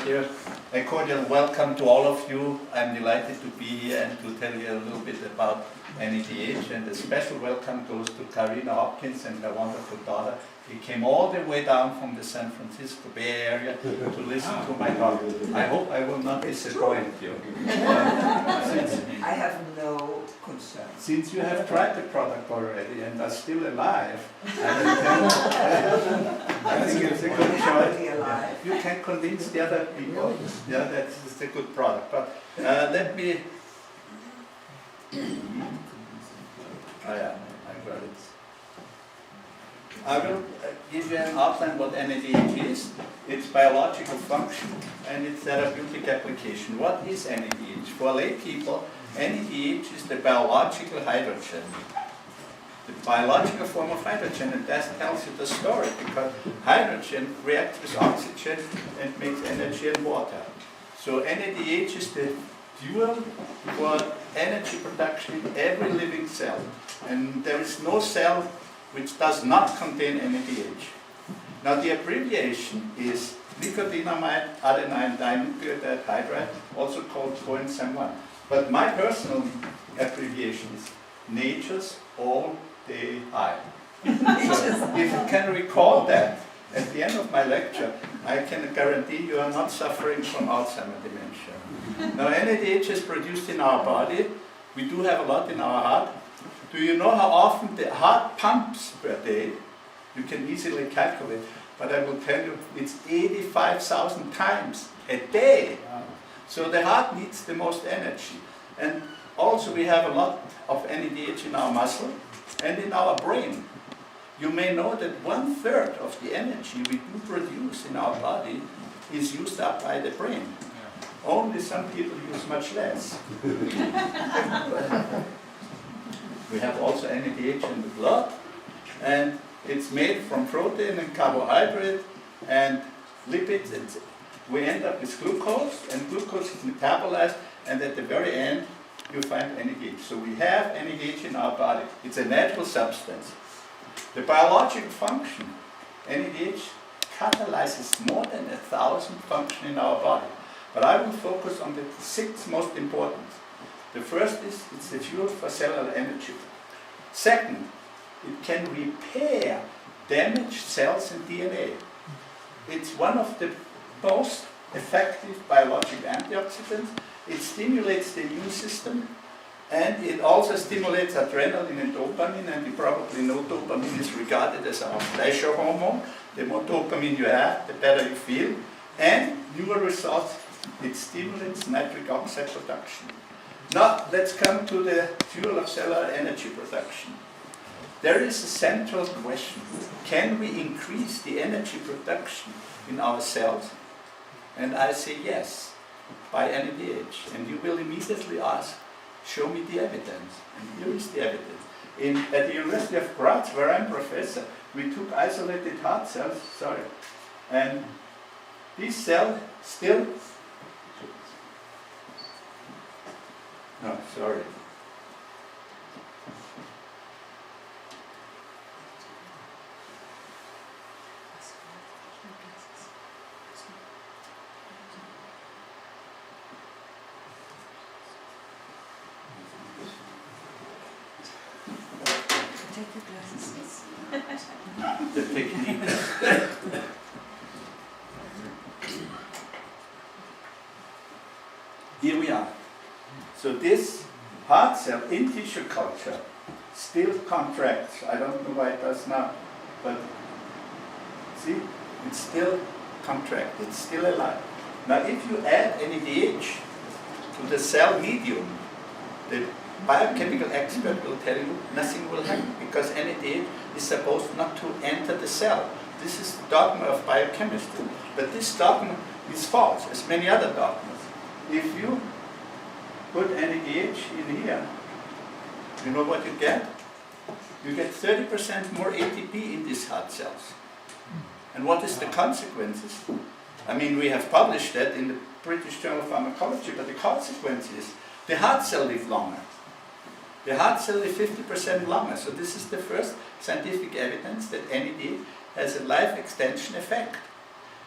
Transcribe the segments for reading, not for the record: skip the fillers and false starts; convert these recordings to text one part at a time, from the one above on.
you. A cordial welcome to all of you. I'm delighted to be here and to tell you a little bit about NADH, and a special welcome goes to Karina Hopkins and her wonderful daughter. He came all the way down from the San Francisco Bay Area to listen to my talk. I hope I will not disappoint you. I have no concern. Since you have tried the product already and are still alive, I think it's a good choice. You can convince the other people, yeah, that it's a good product. But let me. Oh yeah, I got it. I will give you an outline what NADH is, its biological function, and its therapeutic application. What is NADH? For lay people, NADH is the biological hydrogen, the biological form of hydrogen, and that tells you the story, because hydrogen reacts with oxygen and makes energy and water. So NADH is the fuel for energy production in every living cell, and there is no cell which does not contain NADH. Now the abbreviation is nicotinamide adenine dinucleotide hydride, also called coenzyme 1. But my personal abbreviation is Nature's all-day high. So if you can recall that at the end of my lecture, I can guarantee you are not suffering from Alzheimer's dementia. Now NADH is produced in our body. We do have a lot in our heart. Do you know how often the heart pumps per day? You can easily calculate, but I will tell you it's 85,000 times a day. So the heart needs the most energy. And also we have a lot of NADH in our muscle and in our brain. You may know that 1/3 of the energy we do produce in our body is used up by the brain. Only some people use much less. We have also NADH in the blood, and it's made from protein and carbohydrate and lipids. And we end up with glucose, and glucose is metabolized, and at the very end you find NADH. So we have NADH in our body. It's a natural substance. The biological function, NADH catalyzes more than 1,000 functions in our body. But I will focus on the 6 most important. The first is it's the fuel for cellular energy. Second, it can repair damaged cells and DNA. It's one of the most effective biological antioxidants. It stimulates the immune system, and it also stimulates adrenaline and dopamine, and you probably know dopamine is regarded as our pleasure hormone. The more dopamine you have, the better you feel. And newer results, it stimulates nitric oxide production. Now, let's come to the fuel of cellular energy production. There is a central question. Can we increase the energy production in our cells? And I say yes, by NADH. And you will immediately ask, show me the evidence. And here is the evidence. At the University of Graz, where I'm professor, we took isolated heart cells, and these cells still. No, sorry. Take your glasses. The technique. Here we are. So this heart cell in tissue culture still contracts. I don't know why it does not, but see, it's still contracted, it's still alive. Now if you add NADH to the cell medium, the biochemical expert will tell you nothing will happen, because NADH is supposed not to enter the cell. This is the dogma of biochemistry, but this dogma is false, as many other dogmas. If you put NADH in here, you know what you get? You get 30% more ATP in these heart cells. And what is the consequences? I mean, we have published that in the British Journal of Pharmacology, but the consequence is the heart cell lives longer. The heart cell lives 50% longer. So this is the first scientific evidence that NAD has a life extension effect.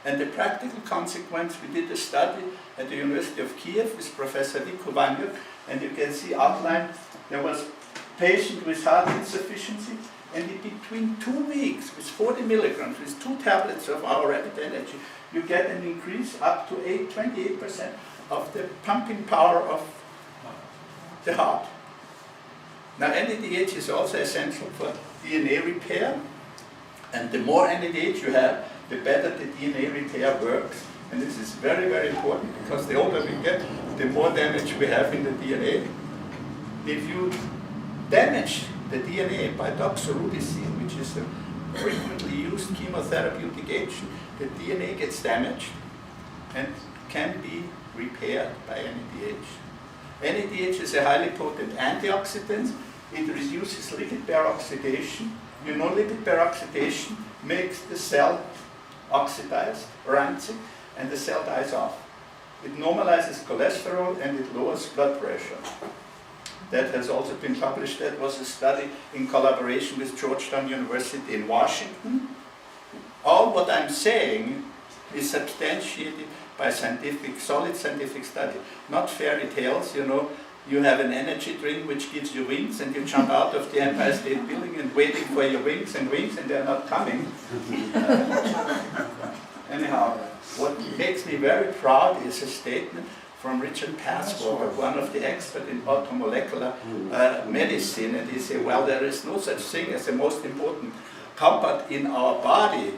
And the practical consequence, we did a study at the University of Kiev with Professor Vikovanjuk, and you can see outlined, there was a patient with heart insufficiency, and in between 2 weeks, with 40 milligrams, with 2 tablets of our rapid energy, you get an increase up to 28% of the pumping power of the heart. Now, NADH is also essential for DNA repair, and the more NADH you have, the better the DNA repair works. And this is very, very important, because the older we get, the more damage we have in the DNA. If you damage the DNA by doxorubicin, which is a frequently used chemotherapeutic agent, the DNA gets damaged and can be repaired by NADH. NADH is a highly potent antioxidant. It reduces lipid peroxidation. You know, lipid peroxidation makes the cell oxidized, rancid, and the cell dies off. It normalizes cholesterol and it lowers blood pressure. That has also been published. That was a study in collaboration with Georgetown University in Washington. All what I'm saying is substantiated by solid scientific study, not fairy tales. You know, you have an energy drink which gives you wings, and you jump out of the Empire State Building and waiting for your wings, and they're not coming. Anyhow, what makes me very proud is a statement from Richard Passwater, one of the experts in automolecular medicine, and he said, well, there is no such thing as the most important compound in our body.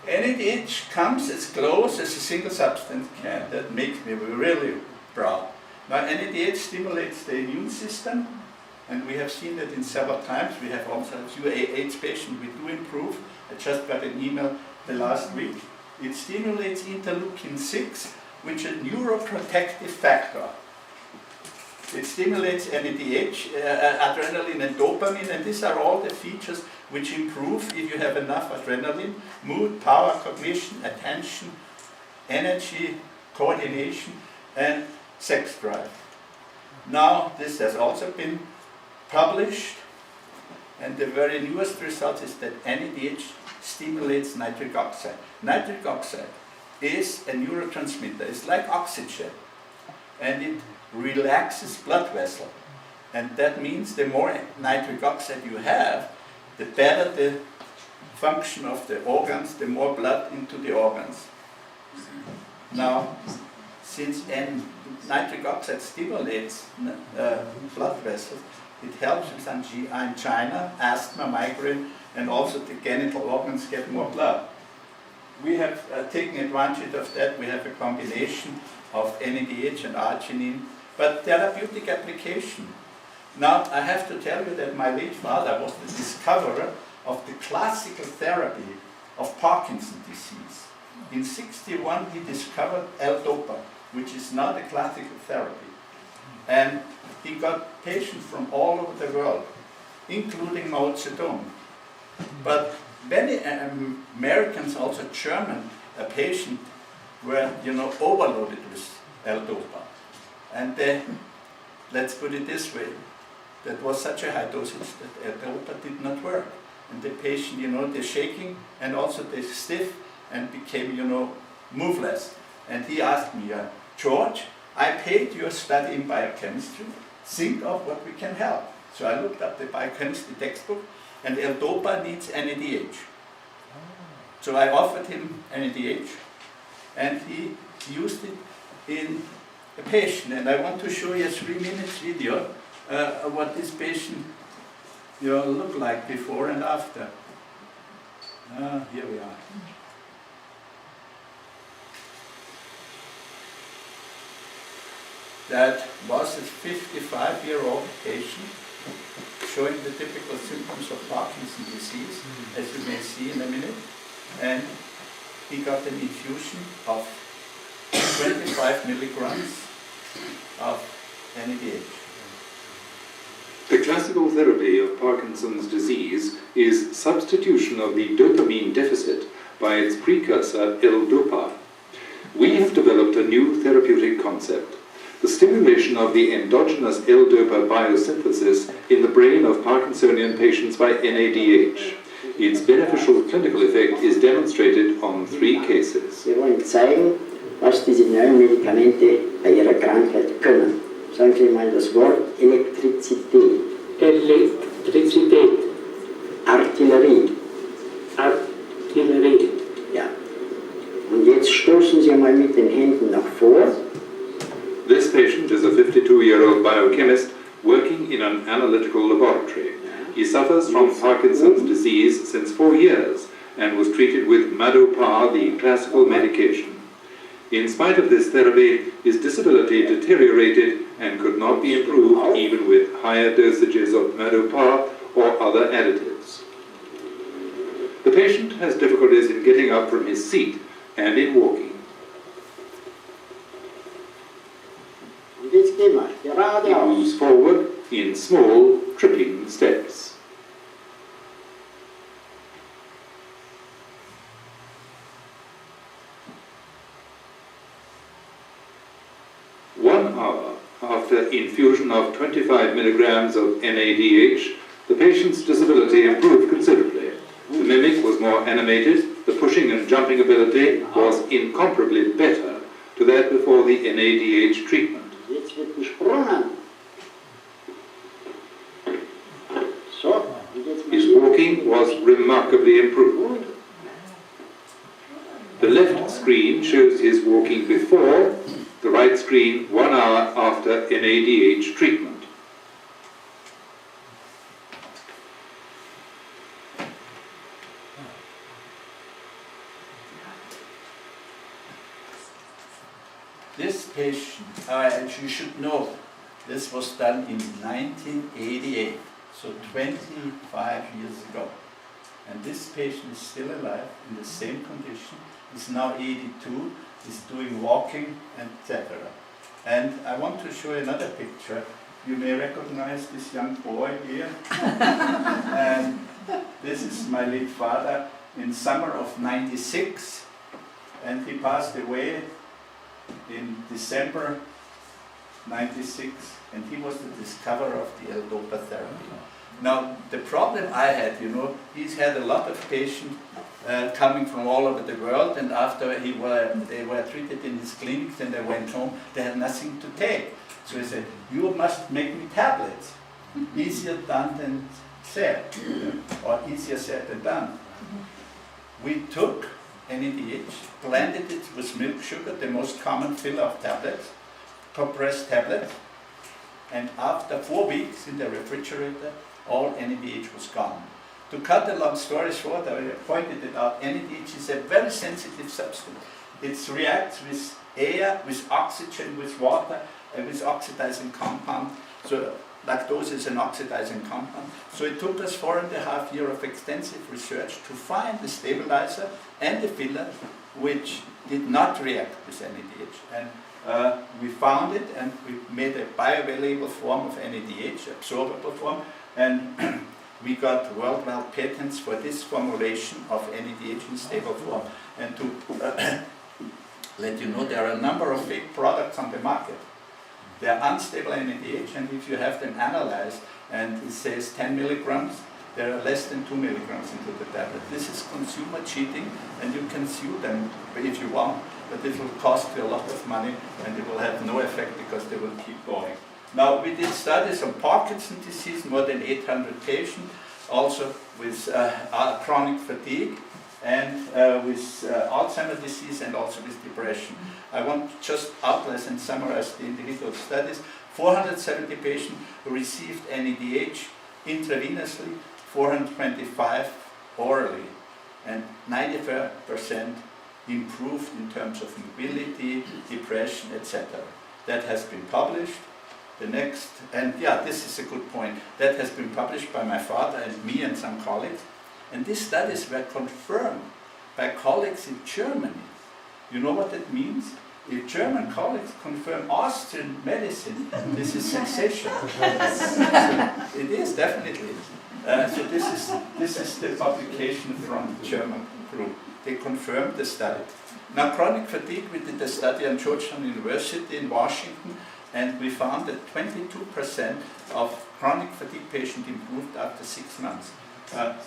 NADH comes as close as a single substance can. That makes me really proud. Now, NADH stimulates the immune system, and we have seen that in several times. We have also a few AIDS patients we do improve. I just got an email the last week. It stimulates interleukin-6, which is a neuroprotective factor. It stimulates NADH, adrenaline and dopamine, and these are all the features which improve if you have enough adrenaline: mood, power, cognition, attention, energy, coordination, and sex drive. Now, this has also been published, and the very newest result is that NADH stimulates nitric oxide. Nitric oxide is a neurotransmitter. It's like oxygen, and it relaxes blood vessels. And that means the more nitric oxide you have, the better the function of the organs, the more blood into the organs. Now, since nitric oxide stimulates blood vessels, it helps with angina, asthma, migraine, and also the genital organs get more blood. We have taken advantage of that. We have a combination of NADH and arginine, but therapeutic application. Now, I have to tell you that my late father was the discoverer of the classical therapy of Parkinson's disease. In '61, he discovered L-DOPA, which is not a classical therapy. And he got patients from all over the world, including Mao Zedong. But many Americans, also German, patients were, overloaded with L-DOPA. And let's put it this way, that was such a high dosage that L-DOPA did not work. And the patient, they're shaking, and also they're stiff, and became, moveless. And he asked me, George, I paid your study in biochemistry, think of what we can help. So I looked up the biochemistry textbook, and L-DOPA needs NADH. So I offered him NADH, and he used it in a patient. And I want to show you a 3-minute video what this patient looked like before and after. Here we are. That was a 55-year-old patient showing the typical symptoms of Parkinson's disease, as you may see in a minute. And he got an infusion of 25 milligrams of NADH. The classical therapy of Parkinson's disease is substitution of the dopamine deficit by its precursor L-DOPA. We have developed a new therapeutic concept: the stimulation of the endogenous L-DOPA biosynthesis in the brain of Parkinsonian patients by NADH. Its beneficial clinical effect is demonstrated on 3 cases. Wir wollen zeigen, was diese neuen Medikamente bei ihrer Krankheit können. Sagen Sie mal das Wort Elektrizität. Elektrizität, Artillerie. Artillerie. Ja. Und jetzt stoßen Sie mal mit den Händen nach vor. This patient is a 52-year-old biochemist working in an analytical laboratory. He suffers from Parkinson's disease since 4 years and was treated with Madopar, the classical medication. In spite of this therapy, his disability deteriorated and could not be improved even with higher dosages of Madopar or other additives. The patient has difficulties in getting up from his seat and in walking. Und jetzt gehen wir He geradeaus. moves forward in small, tripping steps. After infusion of 25 milligrams of NADH, the patient's disability improved considerably. The mimic was more animated, the pushing and jumping ability was incomparably better to that before the NADH treatment. Jetzt wird gesprungen. So, und jetzt His walking was remarkably improved. The left screen shows his walking before, the right screen 1 hour after NADH treatment. This patient, and you should know, this was done in 1988, so 25 years ago. And this patient is still alive in the same condition. He's now 82, he's doing walking, etc. And I want to show you another picture. You may recognize this young boy here. And this is my late father in summer of '96, and he passed away in December '96, and he was the discoverer of the L-DOPA therapy. Now, the problem I had, he's had a lot of patients coming from all over the world, and after they were treated in his clinics and they went home, they had nothing to take. So he said, you must make me tablets. Easier done than said, or easier said than done. We took NADH, blended it with milk sugar, the most common filler of tablets, compressed tablets, and after 4 weeks in the refrigerator, all NADH was gone. To cut a long story short, I pointed it out, NADH is a very sensitive substance. It reacts with air, with oxygen, with water, and with oxidizing compound. So lactose is an oxidizing compound. So it took us 4.5 years of extensive research to find the stabilizer and the filler which did not react with NADH. And we found it, and we made a bioavailable form of NADH, absorbable form, and we got worldwide patents for this formulation of NADH in stable form. And to let you know, there are a number of fake products on the market. They are unstable NADH, and if you have them analyzed and it says 10 milligrams, there are less than 2 milligrams into the tablet. This is consumer cheating, and you can sue them if you want, but it will cost you a lot of money and it will have no effect because they will keep going. Now, we did studies on Parkinson's disease, more than 800 patients, also with chronic fatigue, and with Alzheimer's disease, and also with depression. I want to just outline and summarize the individual studies. 470 patients who received NADH intravenously, 425 orally, and 95% improved in terms of mobility, depression, etc. That has been published. The next, and yeah, this is a good point, that has been published by my father and me and some colleagues. And these studies were confirmed by colleagues in Germany. You know what that means? If German colleagues confirm Austrian medicine, this is sensational. It is, definitely. So this is the publication from the German group. They confirmed the study. Now, chronic fatigue, we did a study at Georgetown University in Washington, and we found that 22% of chronic fatigue patients improved after 6 months.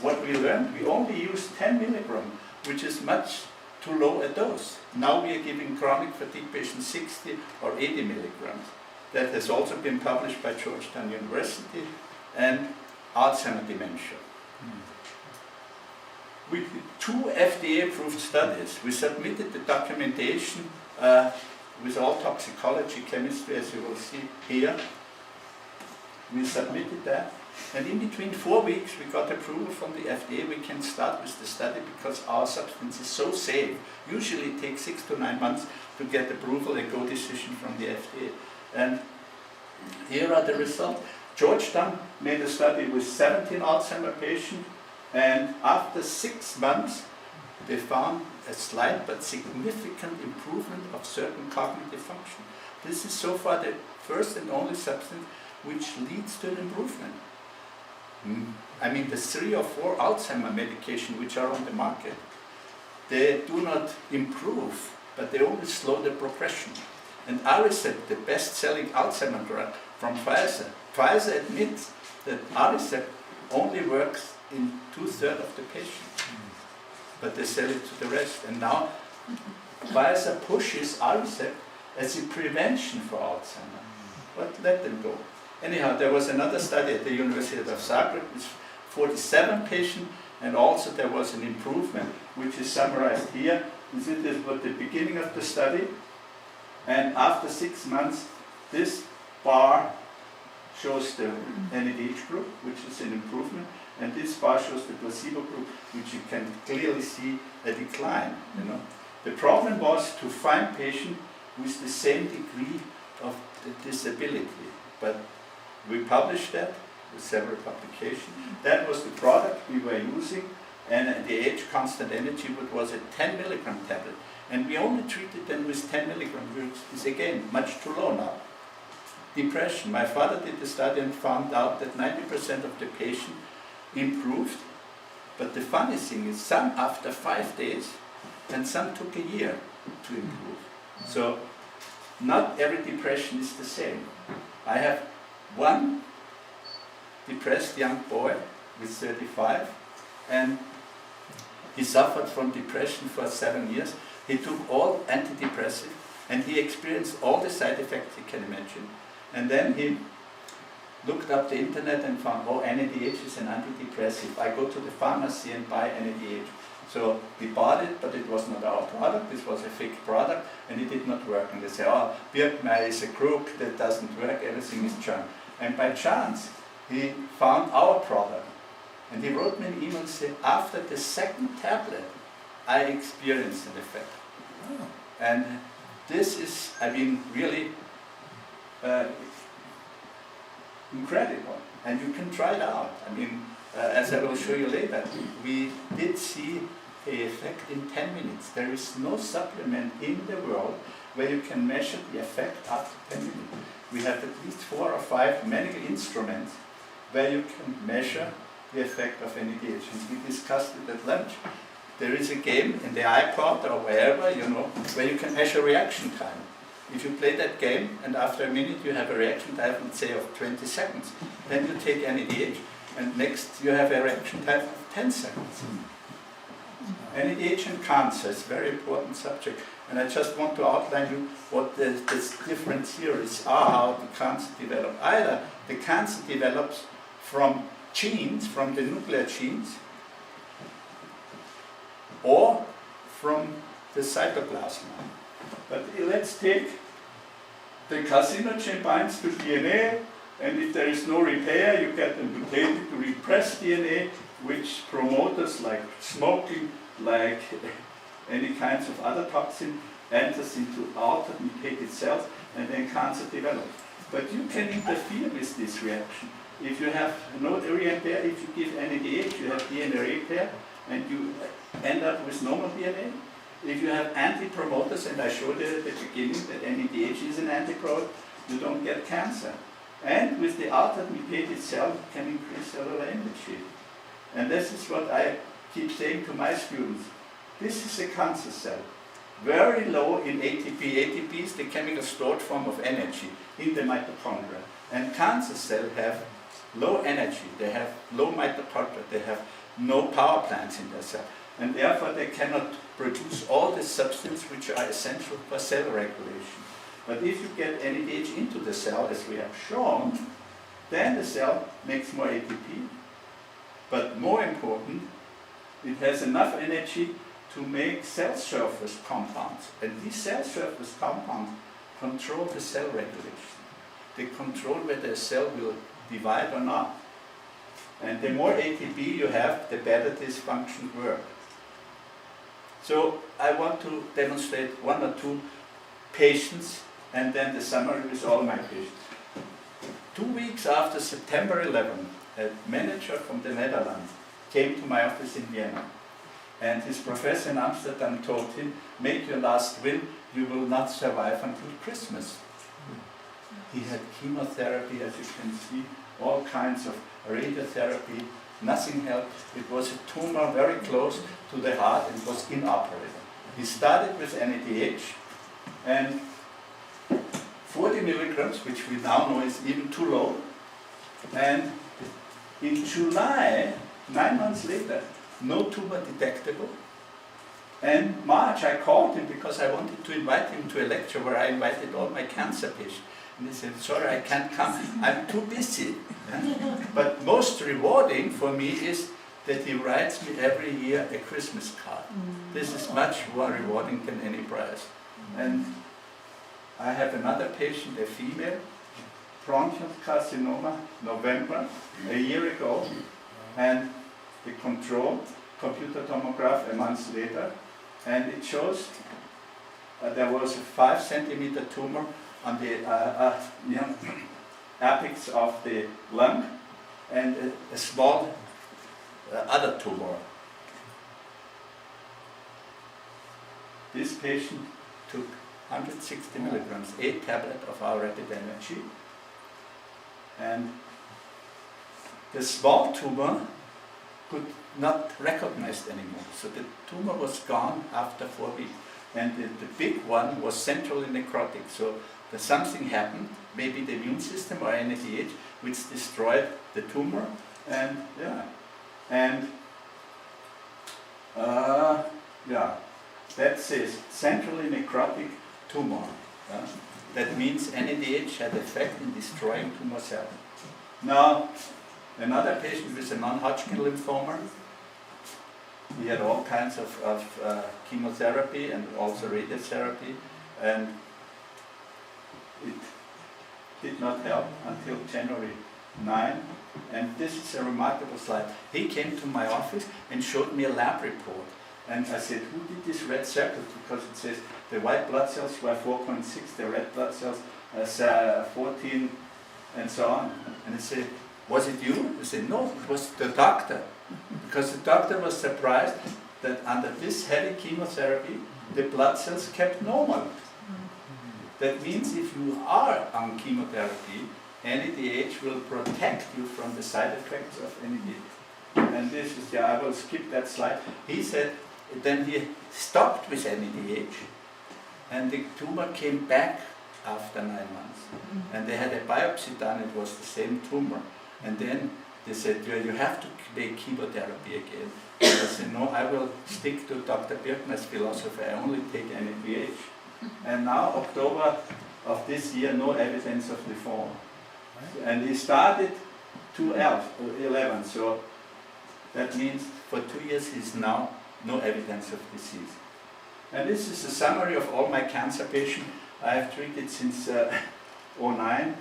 What we learned, we only used 10 milligrams, which is much too low a dose. Now we are giving chronic fatigue patients 60 or 80 milligrams. That has also been published by Georgetown University, and Alzheimer's dementia. With 2 FDA-approved studies, we submitted the documentation with all toxicology, chemistry, as you will see here. We submitted that, and in between 4 weeks we got approval from the FDA. We can start with the study because our substance is so safe. Usually it takes 6 to 9 months to get approval and go decision from the FDA. And here are the results. Georgetown made a study with 17 Alzheimer's patients, and after 6 months they found a slight but significant improvement of certain cognitive function. This is so far the first and only substance which leads to an improvement. I mean, the 3 or 4 Alzheimer's medication which are on the market, they do not improve, but they only slow the progression. And Aricept, the best-selling Alzheimer's drug from Pfizer, Pfizer admits that Aricept only works in 2/3 of the patients, but they sell it to the rest. And now Pfizer pushes Aricept as a prevention for Alzheimer's. But let them go. Anyhow, there was another study at the University of Zagreb with 47 patients, and also there was an improvement, which is summarized here. This was the beginning of the study, and after 6 months, this bar shows the NADH group, which is an improvement, and this bar shows the placebo group, which you can clearly see a decline. The problem was to find patients with the same degree of the disability, but we published that with several publications. That was the product we were using, and the NADH constant energy, which was a 10 milligram tablet, and we only treated them with 10 milligrams, which is again much too low now. Depression. My father did the study and found out that 90% of the patients improved, but the funny thing is some after 5 days and some took a year to improve. So not every depression is the same. I have one depressed young boy with 35, and he suffered from depression for 7 years. He took all antidepressive and he experienced all the side effects you can imagine. And then he looked up the internet and found, oh, NADH is an antidepressive. I go to the pharmacy and buy NADH. So we bought it, but it was not our product. This was a fake product, and it did not work. And they say, oh, Birkmayer is a crook, that doesn't work, everything is junk. And by chance, he found our product. And he wrote me an email and said, after the 2nd tablet, I experienced an effect. Oh. And this is, I mean, really incredible. And you can try it out. I mean, as I will show you later, we did see an effect in 10 minutes. There is no supplement in the world where you can measure the effect after 10 minutes. We have at least 4 or 5 medical instruments where you can measure the effect of NADH. And we discussed it at lunch. There is a game in the iPod or wherever, where you can measure reaction time. If you play that game and after a minute you have a reaction time, let's say of 20 seconds, then you take NADH and next you have a reaction time of 10 seconds. NADH and cancer is a very important subject, and I just want to outline you what the different theories are, how the cancer develops. Either the cancer develops from genes, from the nuclear genes, or from the cytoplasm. But let's take the carcinogen binds to DNA, and if there is no repair, you get the mutated to repress DNA, which promoters like smoking, like any kinds of other toxin, enters into altered mutated cells, and then cancer develops. But you can interfere with this reaction. If you have no repair, if you give NADH, you have DNA repair, and you end up with normal DNA. If you have anti-promoters, and I showed you at the beginning that NADH is an anti-promoter, you don't get cancer. And with the altered mutated cell, you can increase cellular energy. And this is what I keep saying to my students. This is a cancer cell. Very low in ATP. ATP is the chemical stored form of energy in the mitochondria. And cancer cells have low energy. They have low mitochondria. They have no power plants in their cell. and therefore they cannot produce all the substances which are essential for cell regulation. But if you get NADH into the cell, as we have shown, then the cell makes more ATP. But more important, it has enough energy to make cell surface compounds. And these cell surface compounds control the cell regulation. They control whether a cell will divide or not. And the more ATP you have, the better this function works. So I want to demonstrate one or two patients and then the summary with all my patients. 2 weeks after September 11, a manager from the Netherlands came to my office in Vienna. And his professor in Amsterdam told him, make your last will, you will not survive until Christmas. He had chemotherapy, as you can see, all kinds of radiotherapy, nothing helped. It was a tumor very close to the heart and was inoperable. He started with NADH and 40 milligrams, which we now know is even too low. And in July, 9 months later, no tumor detectable. And March, I called him because I wanted to invite him to a lecture where I invited all my cancer patients. And he said, sorry, I can't come, I'm too busy. But most rewarding for me is that he writes me every year a Christmas card. This is much more rewarding than any prize. And I have another patient, a female, bronchial carcinoma, November, a year ago, and the control, computer tomograph a month later, and it shows there was a 5 centimeter tumor on the apex of the lung and a small other tumor. This patient took 160 milligrams, 8 tablets of our rapid energy, and the small tumor could not recognized anymore. So the tumor was gone after 4 weeks. And the big one was centrally necrotic. So something happened, maybe the immune system or NADH, which destroyed the tumor. And that says centrally necrotic tumor. That means NADH had effect in destroying tumor cells. Now, another patient with a non-Hodgkin lymphoma, he had all kinds of chemotherapy and also radiotherapy, and it did not help until January 9. And this is a remarkable slide. He came to my office and showed me a lab report. And I said, who did this red circle? Because it says the white blood cells were 4.6, the red blood cells 14, and so on. And I said, was it you? I said, no, it was the doctor. Because the doctor was surprised that under this heavy chemotherapy, the blood cells kept normal. That means if you are on chemotherapy, NADH will protect you from the side effects of NADH. And this is, I will skip that slide. He said, then he stopped with NADH, and the tumor came back after 9 months. And they had a biopsy done, it was the same tumor. And then they said, you have to make chemotherapy again. And I said, no, I will stick to Dr. Birkmayer's philosophy, I only take NADH. And now, October of this year, no evidence of lymphoma. And he started 11, so that means for 2 years he's now no evidence of disease. And this is a summary of all my cancer patients I have treated since 2009.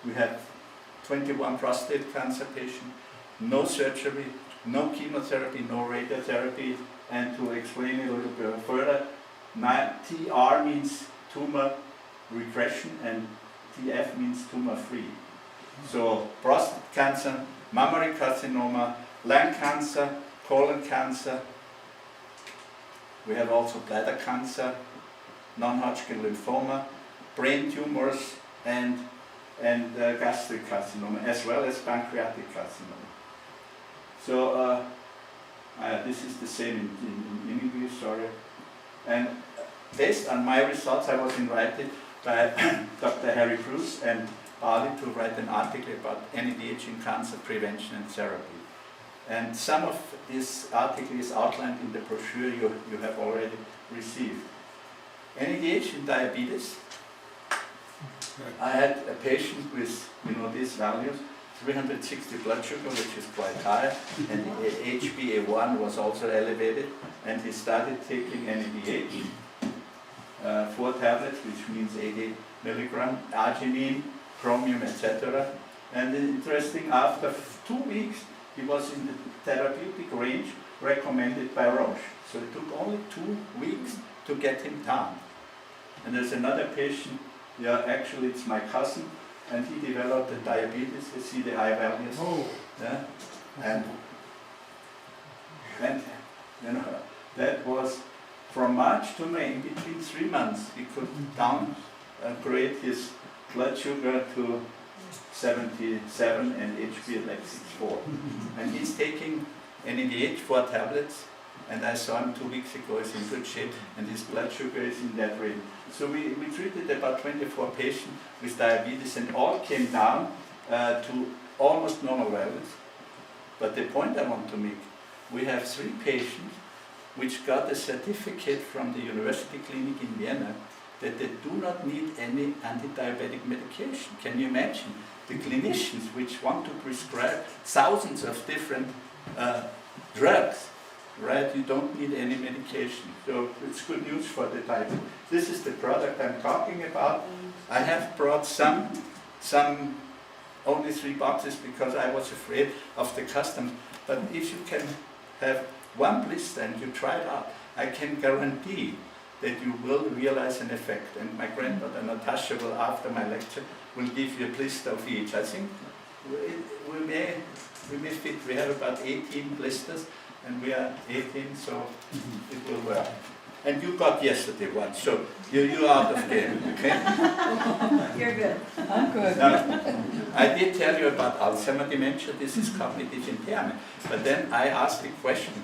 We had 21 prostate cancer patients, no surgery, no chemotherapy, no radiotherapy. And to explain it a little bit further, TR means tumor regression and TF means tumor free. So prostate cancer, mammary carcinoma, lung cancer, colon cancer. We have also bladder cancer, non-Hodgkin lymphoma, brain tumors, and gastric carcinoma, as well as pancreatic carcinoma. So this is the same in English, sorry. And based on my results, I was invited by Dr. Harry Bruce and Ali to write an article about NADH in cancer prevention and therapy. And some of this article is outlined in the brochure you have already received. NADH in diabetes. I had a patient with these values, 360 blood sugar, which is quite high, and HbA1 was also elevated, and he started taking NADH, 4 tablets, which means 80 milligram, arginine, chromium, etc. And interesting, after 2 weeks, he was in the therapeutic range recommended by Roche. So it took only 2 weeks to get him down. And there's another patient, actually it's my cousin, and he developed a diabetes. You see the high values. Oh. Yeah? And that was from March to May, in between 3 months, he could downgrade his blood sugar to 77 and HB like 64. And he's taking NADH 4 tablets, and I saw him 2 weeks ago, he's in good shape, and his blood sugar is in that range. So we treated about 24 patients with diabetes, and all came down to almost normal levels. But the point I want to make, we have 3 patients which got a certificate from the University Clinic in Vienna that they do not need any anti-diabetic medication. Can you imagine? The clinicians which want to prescribe thousands of different drugs, right? You don't need any medication. So it's good news for the diabetes. This is the product I'm talking about. I have brought some only 3 boxes because I was afraid of the customs. But if you can have 1 blister and you try it out, I can guarantee that you will realize an effect. And my granddaughter Natasha will, after my lecture, will give you a blister of each. I think we may fit. We have about 18 blisters, and we are 18, so it will work. And you got yesterday one, so you're out of game, okay? You're good. I'm good. Now, I did tell you about Alzheimer's dementia. This is cognitive impairment. But then I asked the question,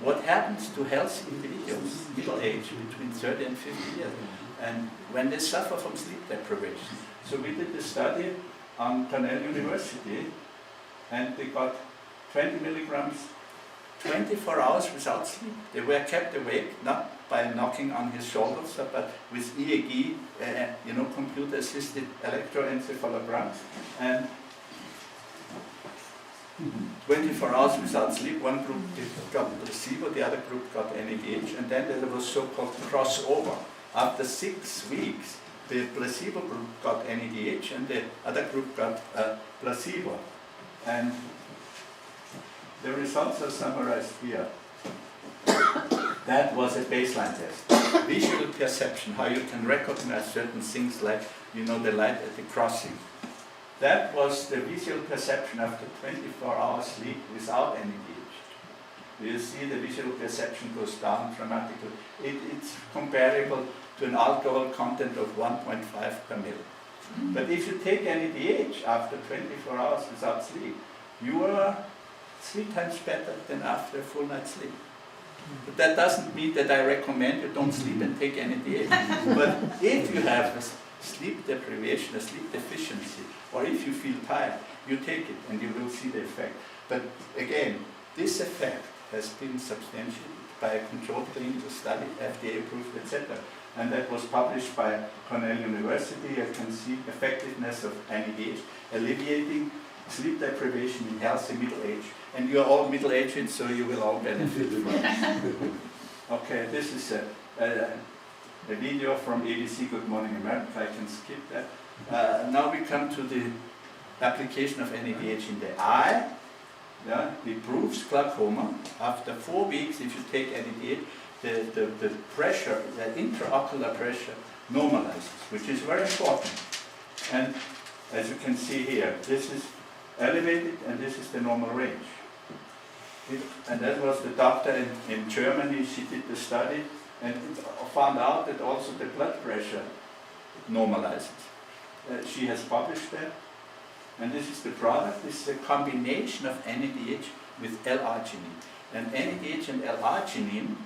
what happens to healthy individuals, middle age, between 30 and 50 years, and when they suffer from sleep deprivation? So we did a study on Cornell University, and they got 20 milligrams, 24 hours without sleep. They were kept awake, not by knocking on his shoulders, but with EEG, computer-assisted electroencephalograms, and 24 hours without sleep. One group got placebo, the other group got NADH, and then there was so-called crossover. After 6 weeks, the placebo group got NADH and the other group got placebo. And the results are summarized here. That was a baseline test. Visual perception, how you can recognize certain things like, the light at the crossing. That was the visual perception after 24 hours sleep without NADH. You see the visual perception goes down dramatically. It's comparable to an alcohol content of 1.5 per ml. But if you take NADH after 24 hours without sleep, you are 3 times better than after a full night's sleep. But that doesn't mean that I recommend you don't sleep and take NADH. But if you have a sleep deprivation, a sleep deficiency, or if you feel tired, you take it and you will see the effect. But again, this effect has been substantiated by a controlled clinical study, FDA approved, etc. And that was published by Cornell University. You can see effectiveness of NADH, alleviating sleep deprivation in healthy middle age. And you are all middle-aged, so you will all benefit from it. Okay, this is a video from ABC Good Morning America. I can skip that. Now we come to the application of NADH in the eye. Yeah, it proves glaucoma. After 4 weeks, if you take NADH, the pressure, the intraocular pressure normalizes, which is very important. And as you can see here, this is elevated and this is the normal range. And that was the doctor in Germany. She did the study and found out that also the blood pressure normalizes. She has published that. And this is the product. This is a combination of NADH with L-arginine. And NADH and L-arginine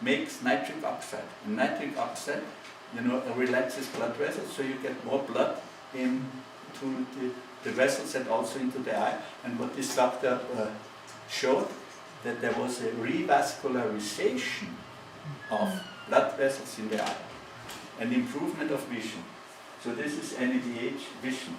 makes nitric oxide. And nitric oxide, relaxes blood vessels, so you get more blood into the vessels and also into the eye. And what this doctor showed that there was a revascularization of blood vessels in the eye, an improvement of vision. So this is NADH vision.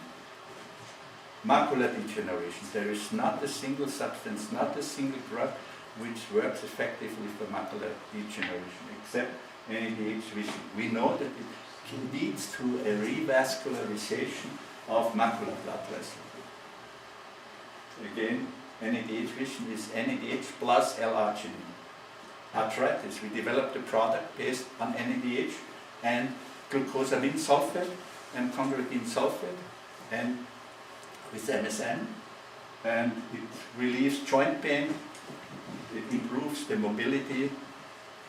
Macular degeneration. There is not a single substance, not a single drug which works effectively for macular degeneration, except NADH vision. We know that it leads to a revascularization of macular blood vessels. Again, NADH vision is NADH plus L-arginine. Arthritis, we developed a product based on NADH and glucosamine sulfate and chondroitin sulfate and with MSM, and it relieves joint pain, it improves the mobility,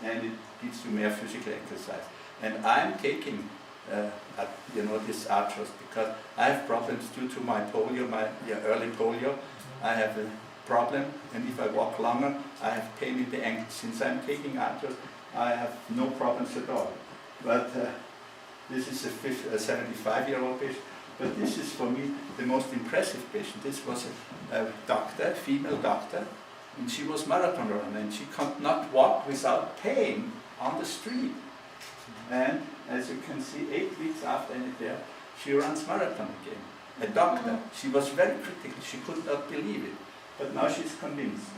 and it gives you more physical exercise. And I'm taking this arthros because I have problems due to my polio, my early polio. I have a problem, and if I walk longer, I have pain in the ankle. Since I'm taking arthros, I have no problems at all. But this is a 75-year-old patient. But this is for me the most impressive patient. This was a doctor, female doctor, and she was marathon runner, and she could not walk without pain on the street. And as you can see, 8 weeks after NADH, she runs marathon again. A doctor. She was very critical. She could not believe it, but now she's convinced.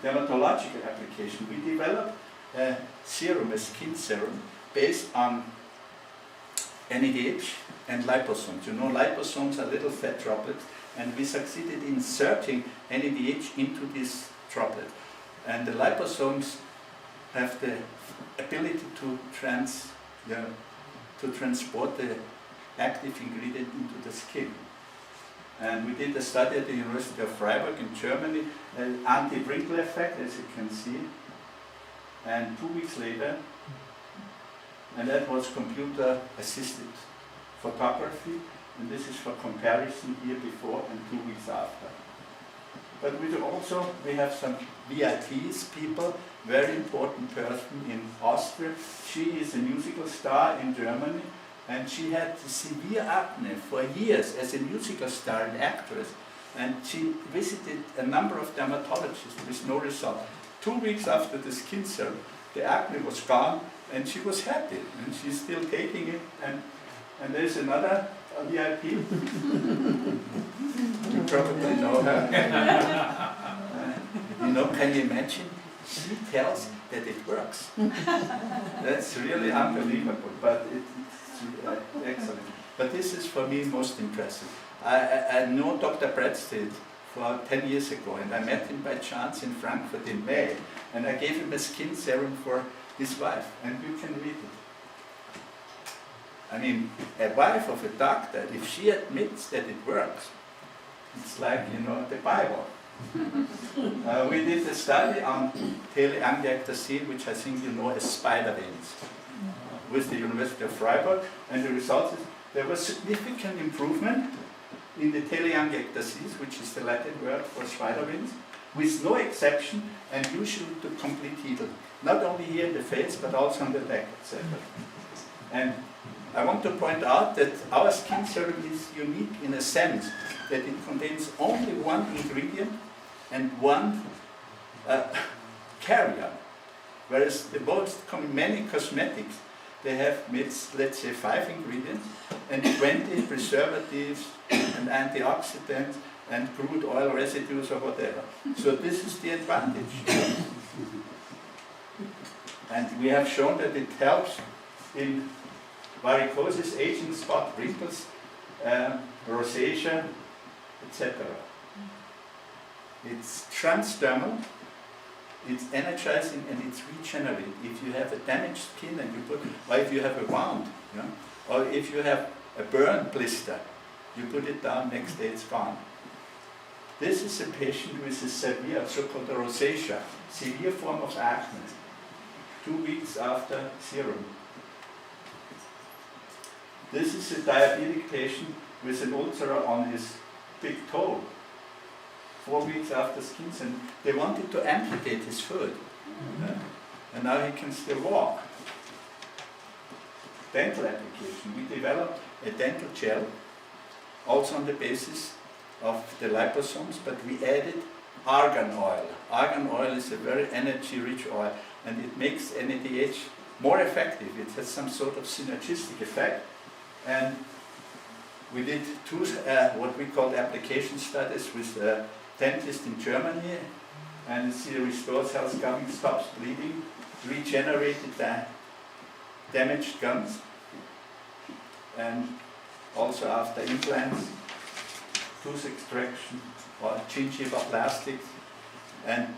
Dermatological application. We developed a serum, a skin serum, based on NADH and liposomes. You know, liposomes are little fat droplets, and we succeeded in inserting NADH into this droplet. And the liposomes have the ability to transport the active ingredient into the skin. And we did a study at the University of Freiburg in Germany, an anti-wrinkle effect, as you can see. And 2 weeks later, and that was computer-assisted photography, and this is for comparison here before and 2 weeks after. But we have some VIPs, people, very important person in Austria. She is a musical star in Germany, and she had severe acne for years as a musical star and actress. And she visited a number of dermatologists with no result. 2 weeks after the skin serum, the acne was gone, and she was happy, and she's still taking it. And there's another VIP. You probably know her. Can you imagine? She tells that it works. That's really unbelievable, but it's excellent. But this is for me most impressive. I know Dr. Bradstead for 10 years ago, and I met him by chance in Frankfurt in May, and I gave him a skin serum for his wife, and you can read it. I mean, a wife of a doctor, if she admits that it works, it's like, the Bible. We did a study on teleangiectasin, which I think you know as spider veins, with the University of Freiburg, and the results is there was significant improvement in the teleangiectasis, which is the Latin word for spider veins, with no exception, and usually to complete healing. Not only here in the face, but also on the leg, etc. And I want to point out that our skin serum is unique in a sense that it contains only one ingredient and one carrier, whereas many cosmetics, they have, let's say, 5 ingredients and 20 preservatives and antioxidants and crude oil residues or whatever. So this is the advantage. And we have shown that it helps in varicosis, aging spot, wrinkles, rosacea, etc. It's transdermal, it's energizing, and it's regenerating. If you have a damaged skin and you put, or if you have a wound, or if you have a burn blister, you put it down, next day it's gone. This is a patient with a severe, so-called rosacea, severe form of acne, 2 weeks after serum. This is a diabetic patient with an ulcer on his big toe, 4 weeks after skin serum. They wanted to amputate his foot, and now he can still walk. Dental application. We developed a dental gel, also on the basis of the liposomes, but we added argan oil. Argan oil is a very energy-rich oil, and it makes NADH more effective. It has some sort of synergistic effect, and we did two what we call application studies with a dentist in Germany, and you see restores health gum, stops bleeding, regenerated the damaged gums, and also after implants, tooth extraction or gingiva plastics. And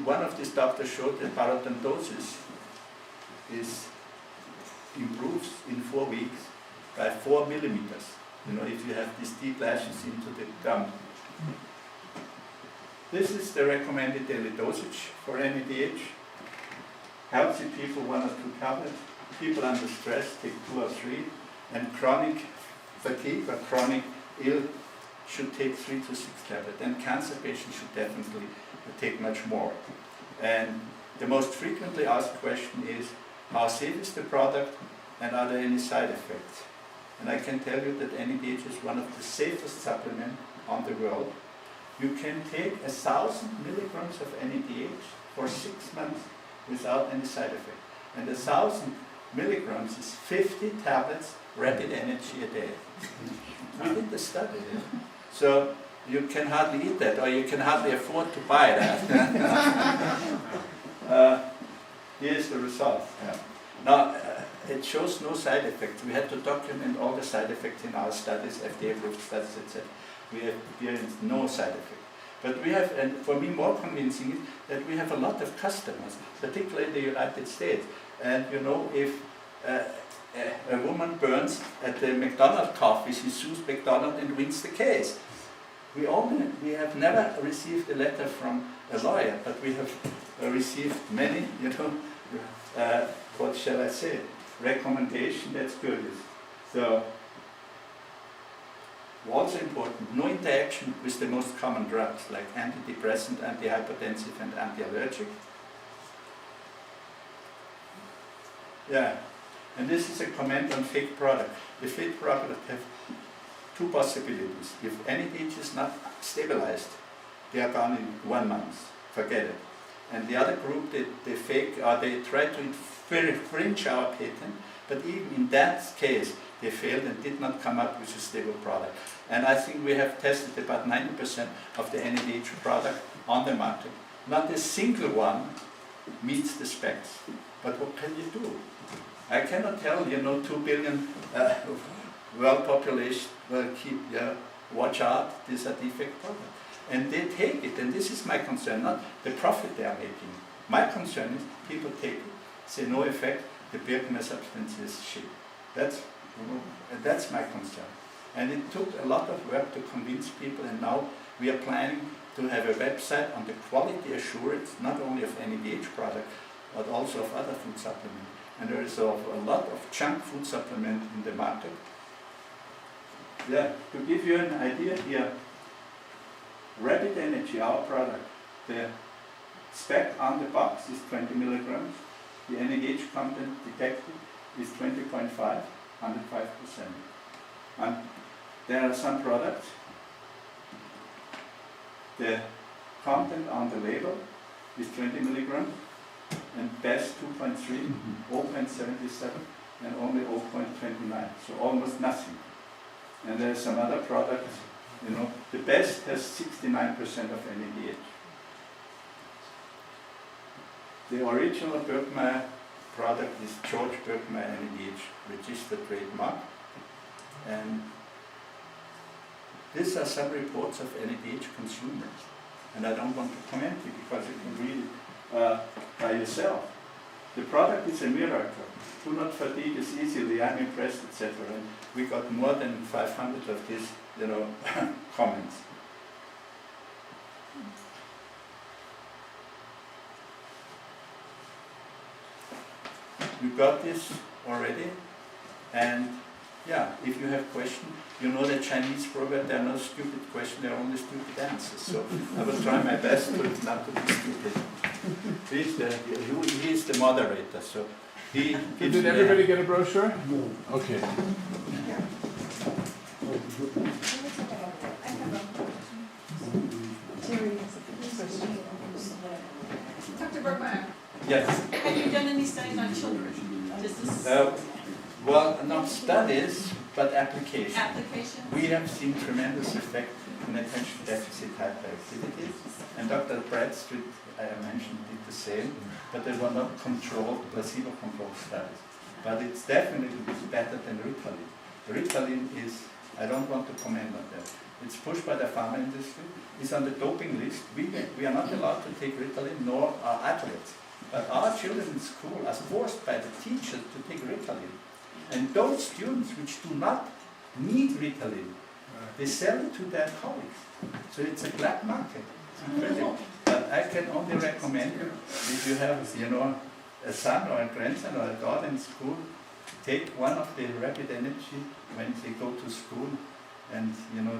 one of these doctors showed that parodontosis improves in 4 weeks by 4 millimeters. You know, if you have these deep lashes into the gum. This is the recommended daily dosage for NADH. Healthy people, 1 or 2 tablets. People under stress take 2 or 3. And chronic fatigue or chronic ill should take 3 to 6 tablets. And cancer patients should definitely take much more. And the most frequently asked question is, how safe is the product and are there any side effects? And I can tell you that NADH is one of the safest supplements on the world. You can take 1,000 milligrams of NADH for 6 months without any side effect. And 1,000 milligrams is 50 tablets rapid energy a day. We did the study. Yeah? So you can hardly eat that, or you can hardly afford to buy that. Here's the result. Yeah. Now, it shows no side effects. We had to document all the side effects in our studies, FDA-approved studies, etc. We have experienced no side effect. But we have, and for me more convincing is that we have a lot of customers, particularly in the United States. And you know, if a woman burns at the McDonald's coffee, she sues McDonald's and wins the case. We have never received a letter from a lawyer, but we have received many, you know, what shall I say, recommendation that's good. So, also important, no interaction with the most common drugs like antidepressant, antihypertensive and antiallergic. Yeah, and this is a comment on fake product. The fake product have 2 possibilities. If NADH is not stabilized, they are gone in 1 month. Forget it. And the other group, they fake, or they try to infringe our patent, but even in that case, they failed and did not come up with a stable product. And I think we have tested about 90% of the NADH product on the market. Not a single one meets the specs. But what can you do? I cannot tell, you know, 2 billion world population will keep, watch out, these are defect products. And they take it, and this is my concern, not the profit they are making. My concern is people take it, say no effect, the Birkmayer substance is shit. That's my concern. And it took a lot of work to convince people, and now we are planning to have a website on the quality assurance, not only of NADH product, but also of other food supplements. And there is a lot of junk food supplement in the market. Yeah, to give you an idea here, Rapid Energy, our product, the spec on the box is 20 milligrams. The NADH content detected is 20.5, 105%. And there are some products, the content on the label is 20 milligrams, and best 2.3, 0.77, and only 0.29, so almost nothing. And there are some other products, you know, the best has 69% of NADH. The original Birkmayer product is George Birkmayer NADH registered trademark. And these are some reports of NADH consumers. And I don't want to comment it because you can read it by yourself. The product is a miracle. Do not fatigue as easily, I'm impressed, etc. And we got more than 500 of these, you know, comments. You got this already, and yeah, if you have questions, you know the Chinese proverb, there are no stupid questions, there are only stupid answers. So I will try my best to not to be stupid. He is the moderator, so he gives Did everybody get a brochure? No. Okay. I have a Dr. Birkmayer, Yes. have you done any studies on children? Just this Well, not studies, but application. application? We have seen tremendous effect in attention deficit hyperactivity, and Dr. Bradstreet, I mentioned, did the same, but they were not controlled, placebo-controlled studies. But it's definitely better than Ritalin. Ritalin is, I don't want to comment on that. It's pushed by the pharma industry. It's on the doping list. We are not allowed to take Ritalin, nor our athletes. But our children in school are forced by the teachers to take Ritalin. And those students which do not need Ritalin, they sell it to their colleagues. So it's a black market. It's incredible. But I can only recommend you, if you have, a son or a grandson or a daughter in school, take one of the rapid energy when they go to school, and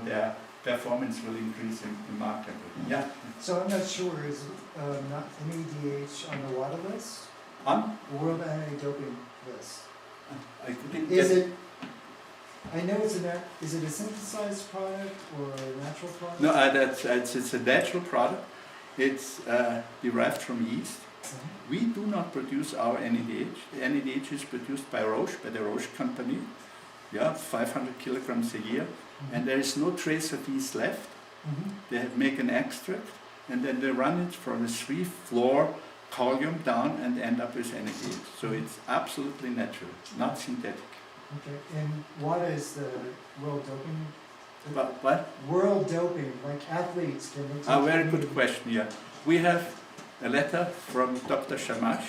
their performance will increase remarkably. Yeah. So I'm not sure, is not NADH on the WADA list? On? World Anti-Doping List. I couldn't Is get- it, I know is it a synthesized product or a natural product? No, it's a natural product. It's derived from yeast. We do not produce our NADH. The NADH is produced by Roche, by the Roche company. 500 kilograms a year. And there is no trace of yeast left. They make an extract, and then they run it from a 3-floor column down and end up with NADH. So it's absolutely natural, not synthetic. Okay, and WADA is the World Doping? What? World Doping, like athletes can they take Very NADH? good question, yeah. We have a letter from Dr. Shamash,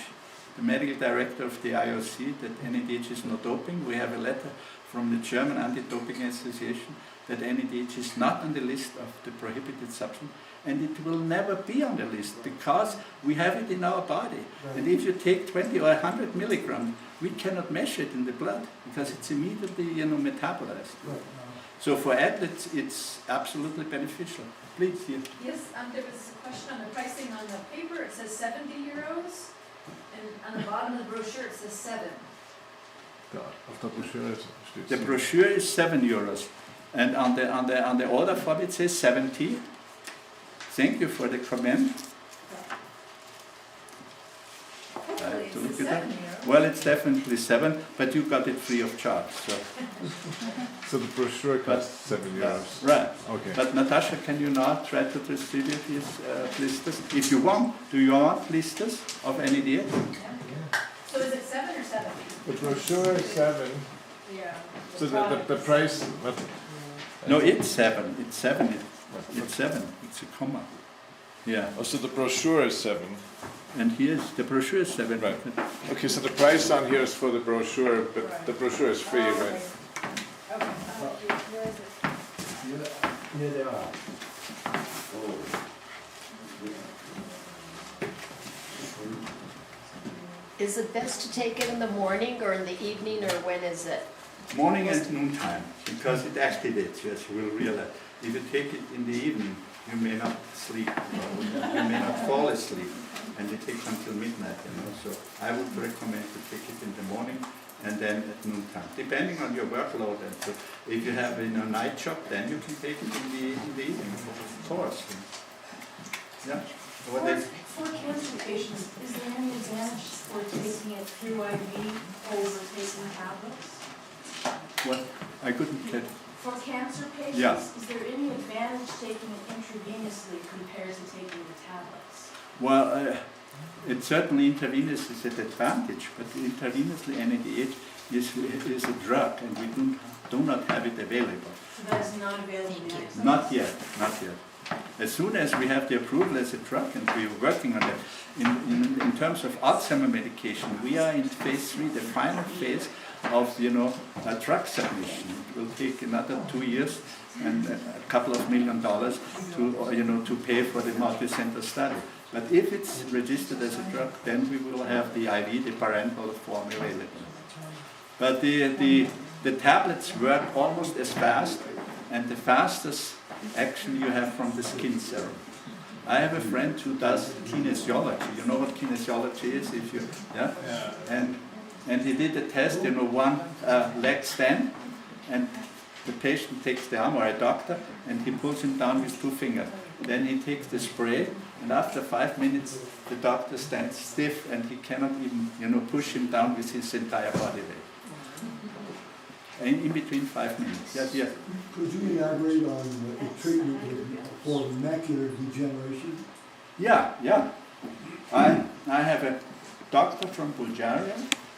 the medical director of the IOC, that NADH is not doping. We have a letter from the German Anti-Doping Association that NADH is not on the list of the prohibited substance, and it will never be on the list because we have it in our body. Right. And if you take 20 or 100 milligrams, we cannot measure it in the blood because it's immediately metabolized. Right, So for athletes, it's absolutely beneficial. Please, yeah. Yes, there was a question on the pricing on the paper. It says 70 euros, and on the bottom of the brochure it says 7. Auf der Broschüre steht The brochure is 7 euros, and on the order form it says 70. Thank you for the comment. Hopefully to it's look the at that. 7 euros. Well, it's definitely 7, but you got it free of charge. So the brochure costs 7 euros. Right. Okay. But Natasha, can you now try to distribute these blisters? If you want, do you want blisters of NADH? Yeah. So is it 7 or 7? The brochure is 7. Yeah. So the price, but No, it's 7. It's 7. It's 7. It's a comma. Yeah. oh, so the brochure is 7. And here's the brochure is 7. Right. Okay, so the price on here is for the brochure, but the brochure is free, Oh, right? Okay. Where is it? Here they are. Is it best to take it in the morning or in the evening, or when is it? Morning and noon time, because it activates, yes, you will realize. If you take it in the evening, you may not sleep, or you may not fall asleep, and it takes until midnight, So I would recommend to take it in the morning and then at noon time, depending on your workload. And so if you have a night job, then you can take it in the evening, of course. Yeah. What they- For cancer patients, is there any advantage for taking it through IV over taking tablets? What? I couldn't get. For cancer patients, Yeah. is there any advantage taking it intravenously compared to taking the tablets? Well, it certainly intravenous is an advantage, but intravenously NADH is a drug, and we do not have it available. So that is not available yet? Not yet, not yet. As soon as we have the approval as a drug, and we are working on that, in terms of Alzheimer medication, we are in phase 3, the final phase of a drug submission. It will take another 2 years and a couple of $1 million to pay for the multi-center study. But if it's registered as a drug, then we will have the IV, the parental form available. But the tablets work almost as fast, and the fastest actually you have from the skin serum. I have a friend who does kinesiology. You know what kinesiology is? If you, yeah? And he did a test, one leg stand, and the patient takes the arm, or a doctor, and he pulls him down with 2 fingers. then he takes the spray, and after 5 minutes, the doctor stands stiff, and he cannot even, push him down with his entire body weight. In between 5 minutes. Yes. Could you elaborate on the treatment for macular degeneration? Yeah. I have a doctor from Bulgaria,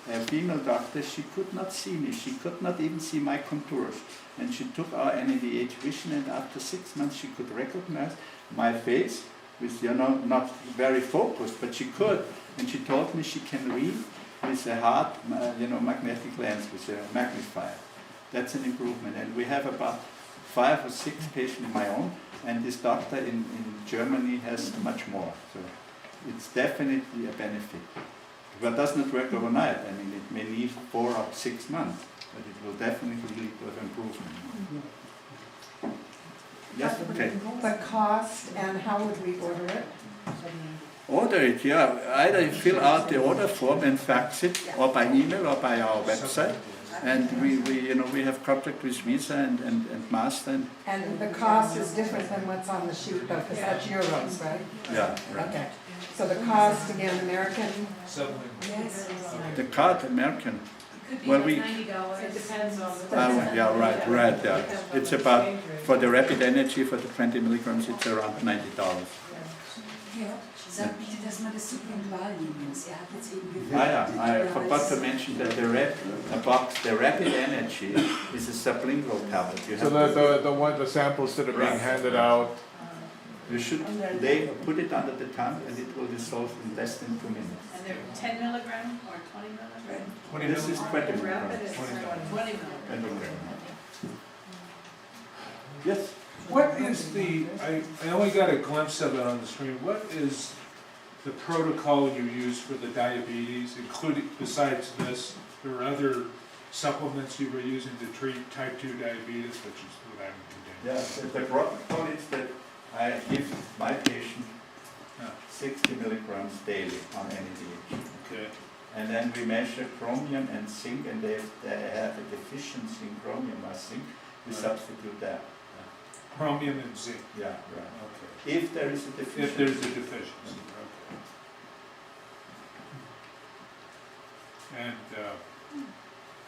a female doctor. She could not see me. She could not even see my contours. And she took our NADH vision, and after 6 months she could recognize my face with, not very focused, but she could. And she told me she can read with a hard, magnetic lens, with a magnifier. That's an improvement. And we have about 5 or 6 patients of my own, and this doctor in Germany has much more. So it's definitely a benefit. But it does not work overnight. I mean, it may need 4 or 6 months, but it will definitely lead to an improvement. Yes, okay. The cost and how would we order it? Order it, yeah. Either you fill out the order form and fax it, or by email, or by our website. And we have contact with Visa and Master. And the cost is different than what's on the sheet though, because that's euros, right? Yeah, right. Okay. So the cost again, American? Yes. The card, American. Could be Well, like we- $90. It depends on the. Yeah, right, yeah. It's about, for the rapid energy, for the 20 milligrams, it's around $90. Ja, sag bitte, dass man das sublingual nehmen muss. Hat jetzt eben I forgot to mention that the rapid energy is a sublingual tablet. You So have the samples that are being Right. handed out, you should put it under the tongue, and it will dissolve in less than 2 minutes. And they're 10 milligram or 20 milligram? This is 20 milligrams. 20 milligram. Yes. What is I only got a glimpse of it on the screen, what is the protocol you use for the diabetes, including, besides this, there are other supplements you were using to treat type 2 diabetes, which is what I'm doing? Yeah, the protocol is that I give my patient 60 milligrams daily on NADH. Okay. And then we measure chromium and zinc, and they have a deficiency in chromium or zinc, we substitute that. Chromium and zinc. Yeah, right. Okay. If there is a deficiency. If there's a deficiency. Okay. And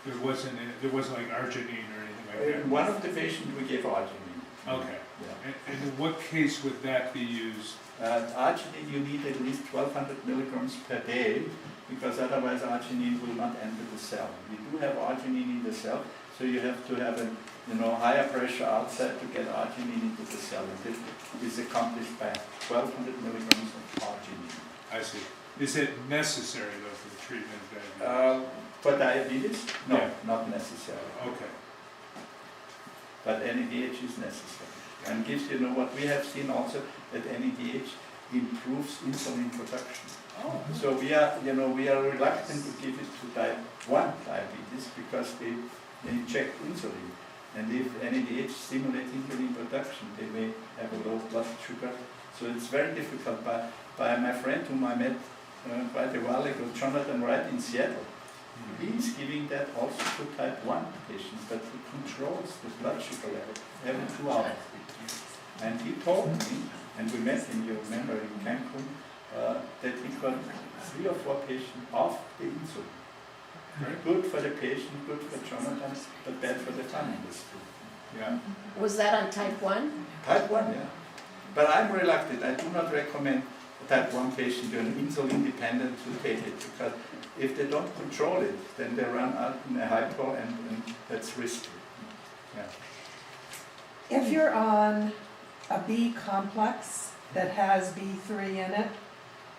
there wasn't like arginine or anything like that? In one of the patients we gave arginine. Okay. Yeah. And in what case would that be used? Arginine, you need at least 1200 milligrams per day, because otherwise arginine will not enter the cell. We do have arginine in the cell, so you have to have a higher pressure outside to get arginine into the cell. And this is accomplished by 1200 milligrams of arginine. I see. Is it necessary though for the treatment of diabetes? For diabetes? No, Yeah. not necessary. Okay. But NADH is necessary. And gives, what we have seen also, that NADH improves insulin production. Oh. So we are reluctant to give it to type 1 diabetes because they inject insulin. And if NADH stimulates insulin production, they may have a low blood sugar. So it's very difficult. By my friend whom I met quite a while ago, Jonathan Wright in Seattle, he's giving that also to type 1 patients, but he controls the blood sugar level every 2 hours. And he told me, and we met him, you remember, in Cancun, that he got 3 or 4 patients off the insulin. Good for the patient, good for Jonathan, but bad for the farm industry. Yeah. Was that on type 1? Type 1, yeah. But I'm reluctant. I do not recommend a type 1 patient to an insulin dependent to take it, because if they don't control it, then they run out in a hypo, and that's risky. Yeah. If you're on a B complex that has B3 in it,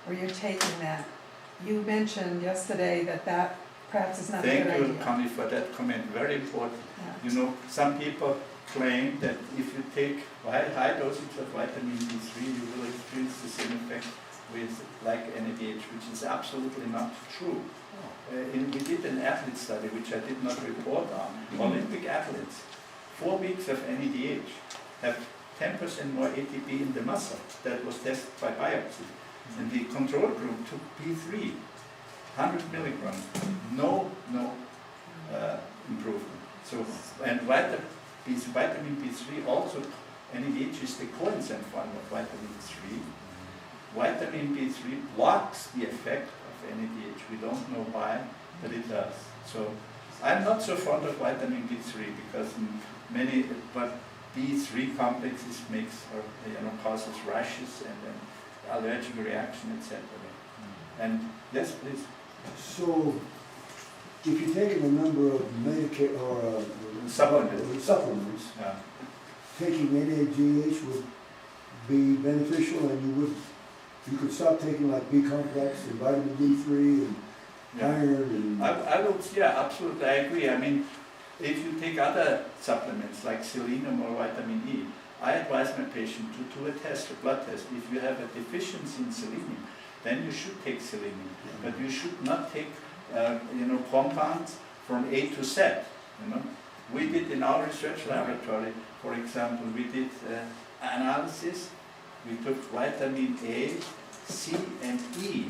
or you're taking that, you mentioned yesterday that perhaps is not a good idea. Thank you, Connie, for that comment. Very important. Yeah. Some people claim that if you take high dosage of vitamin D3, you will experience the same effect with like NADH, which is absolutely not true. We did an athlete study, which I did not report on. Olympic athletes, 4 weeks of NADH have 10% more ATP in the muscle. That was tested by biopsy. And the control group took B3, 100 milligrams, no improvement. So, and vitamin B3 also NADH is the coenzyme form of vitamin 3. Vitamin B3 blocks the effect of NADH. We don't know why, but it does. So I'm not so fond of vitamin B3 because many, but B3 complexes makes or causes rashes and then allergic reaction, etc. And yes, please. So, if you're taking a number of Medicare or supplements, Yeah. taking NADH would be beneficial, and you could stop taking like B complex and vitamin D3 and iron and. I would, yeah, absolutely, I agree. I mean, if you take other supplements like selenium or vitamin E, I advise my patient to do a test, a blood test. If you have a deficiency in selenium, then you should take selenium, but you should not take, compounds from A to Z. We did in our research laboratory, for example, we did analysis. We took vitamin A, C, and E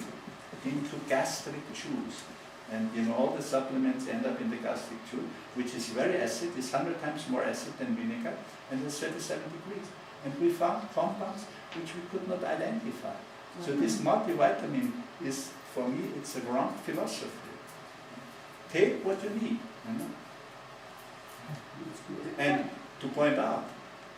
into gastric juice. And all the supplements end up in the gastric juice, which is very acid, it's 100 times more acid than vinegar, and it's 37 degrees. And we found compounds which we could not identify. So this multivitamin is, for me, it's a wrong philosophy. Take what you need. And to point out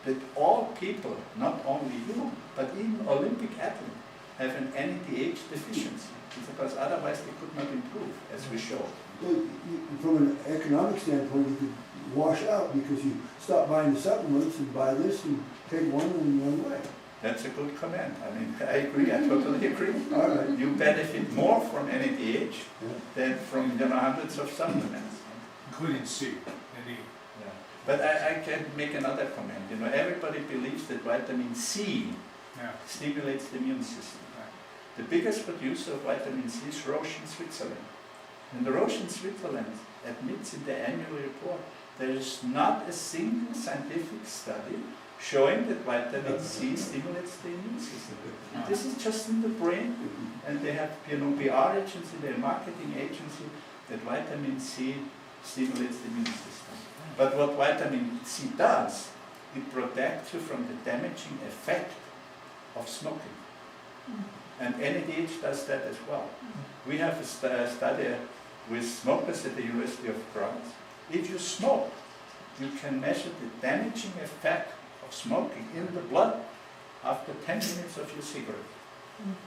that all people, not only you, but even Olympic athletes, have an NADH deficiency, because otherwise they could not improve, as we showed. Well, from an economic standpoint, you could wash out because you stop buying the supplements and buy this and take one and one way. That's a good comment. I mean, I agree, I totally agree. All right. You benefit more from NADH than from hundreds of supplements. Including C and E. Yeah. But I can make another comment. Everybody believes that vitamin C stimulates the immune system. The biggest producer of vitamin C is Roche in Switzerland. And the Roche in Switzerland admits in their annual report there is not a single scientific study showing that vitamin C stimulates the immune system. This is just in the brain, and they have PR agency, their marketing agency, that vitamin C stimulates the immune system. But what vitamin C does, it protects you from the damaging effect of smoking. And NADH does that as well. We have a study with smokers at the University of Graz. If you smoke, you can measure the damaging effect of smoking in the blood after 10 minutes of your cigarette.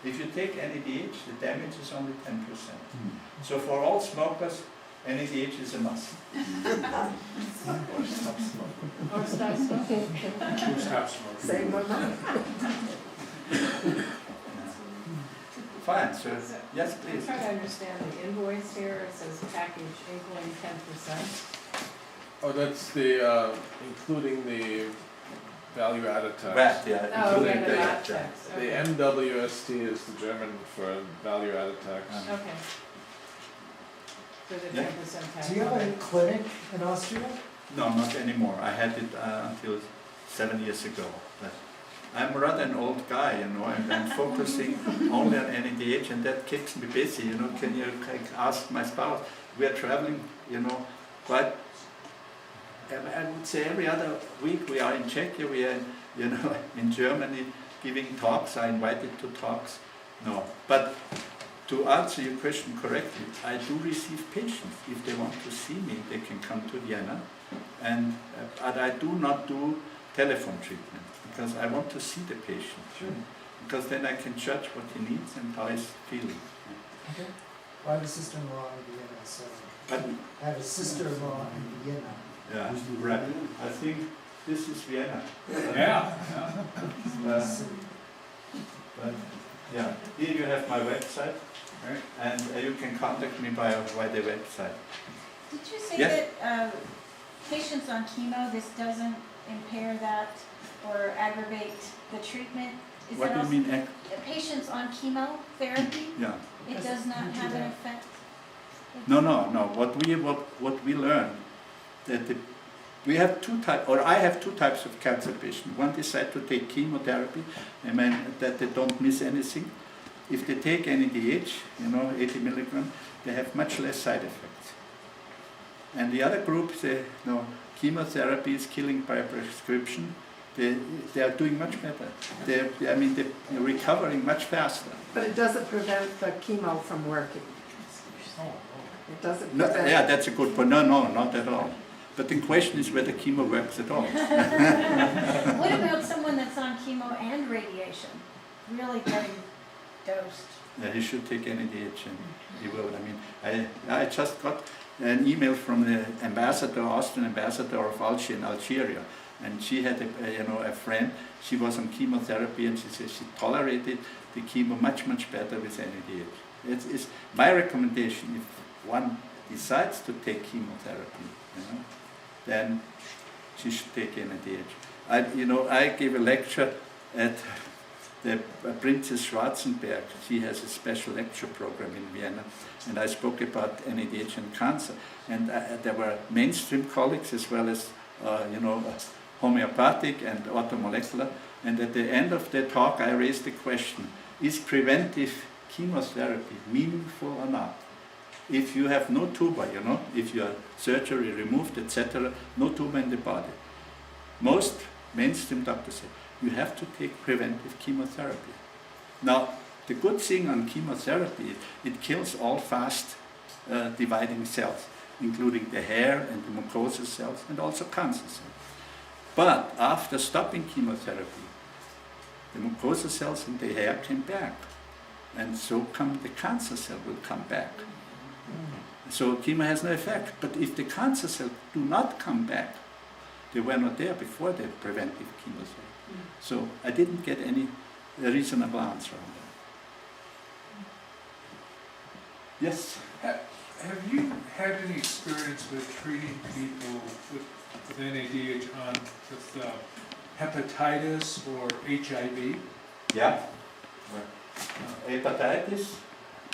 If you take NADH, the damage is only 10%. So for all smokers, NADH is a must. Or stop smoking. Or stop smoking. Or stop smoking. Save more money. Fine, so yes, please. I'm trying to understand the invoice here. It says package equaling 10%. Oh, that's the, including the value-added tax. VAT, yeah. Oh, okay, including the the- VAT tax. The Okay. MWST is the German for value-added tax. Okay. So the Yeah. 10% tax. Do you have a clinic in Austria? No, not anymore. I had it until 7 years ago. But I'm rather an old guy, and I'm focusing only on NADH, and that keeps me busy. Can you ask my spouse? We are traveling, quite. I would say every other week we are in Czechia, we are, in Germany, giving talks. I invited to talks. No, but to answer your question correctly, I do receive patients. If they want to see me, they can come to Vienna, and but I do not do telephone treatment because I want to see the patient. Because then I can judge what he needs and how he's feeling. Okay. I have a sister-in-law in Vienna, so But I have a sister-in-law in Vienna. yeah, right. I think this is Vienna. Yeah. But yeah, here you have my website, and you can contact me by the website. Did you say Yes? that patients on chemo, this doesn't impair that or aggravate the treatment? Is What that do you also- mean? Patients on chemotherapy, Yeah. it does not have an effect? No. What we learned that we have two types, or I have two types of cancer patients. One decide to take chemotherapy, I mean that they don't miss anything. If they take NADH, 80 milligram, they have much less side effects. And the other group, chemotherapy is killing by prescription, they are doing much better. They're recovering much faster. But it doesn't prevent the chemo from working. It doesn't No, prevent. yeah, that's a good point. No, not at all. But the question is whether chemo works at all. What about someone that's on chemo and radiation, really getting dosed? Yeah, he should take NADH and he will. I just got an email from the ambassador, Austrian ambassador of Alger in Algeria, and she had a friend. She was on chemotherapy, and she said she tolerated the chemo much better with NADH. It's my recommendation. If one decides to take chemotherapy, then she should take NADH. I gave a lecture at the Princess Schwarzenberg. She has a special lecture program in Vienna, and I spoke about NADH and cancer. And there were mainstream colleagues as well as homeopathic and automolecular. And at the end of the talk, I raised the question: is preventive chemotherapy meaningful or not? If you have no tumor, if your surgery removed, etc., no tumor in the body, most mainstream doctors say you have to take preventive chemotherapy. Now, the good thing on chemotherapy, it kills all fast dividing cells, including the hair and the mucosal cells and also cancer cells. But after stopping chemotherapy, the mucosal cells in the hair came back, and so the cancer cell will come back. So chemo has no effect. But if the cancer cells do not come back, they were not there before the preventive chemotherapy. So I didn't get any reasonable answer on that. Yes? Have you had any experience with treating people with NADH with hepatitis or HIV? Yeah. Hepatitis,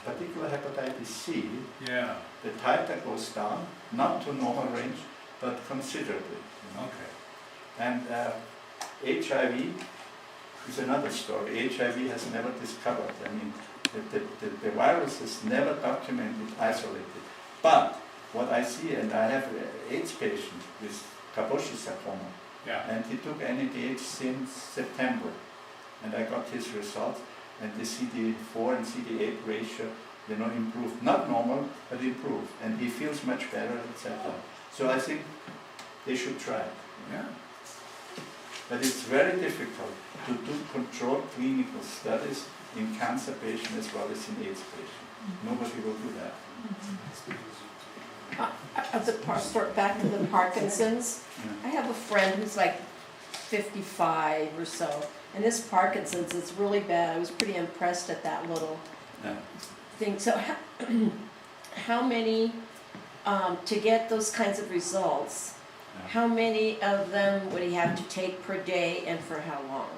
particular hepatitis C, yeah, the titer goes down, not to normal range, but considerably. Okay. And HIV is another story. HIV has never discovered. The virus is never documented, isolated. But what I see, and I have an AIDS patient with Kaposi sarcoma, and he took NADH since September, and I got his results, and the CD4 and CD8 ratio, improved. Not normal, but improved, and he feels much better, etc. So I think they should try it. Yeah. But it's very difficult to do controlled clinical studies in cancer patients as well as in AIDS patients. Nobody will do that. Back to the Parkinson's, I have a friend who's like 55 or so, and this Parkinson's is really bad. I was pretty impressed at that little thing. So how many, to get those kinds of results, how many of them would he have to take per day and for how long?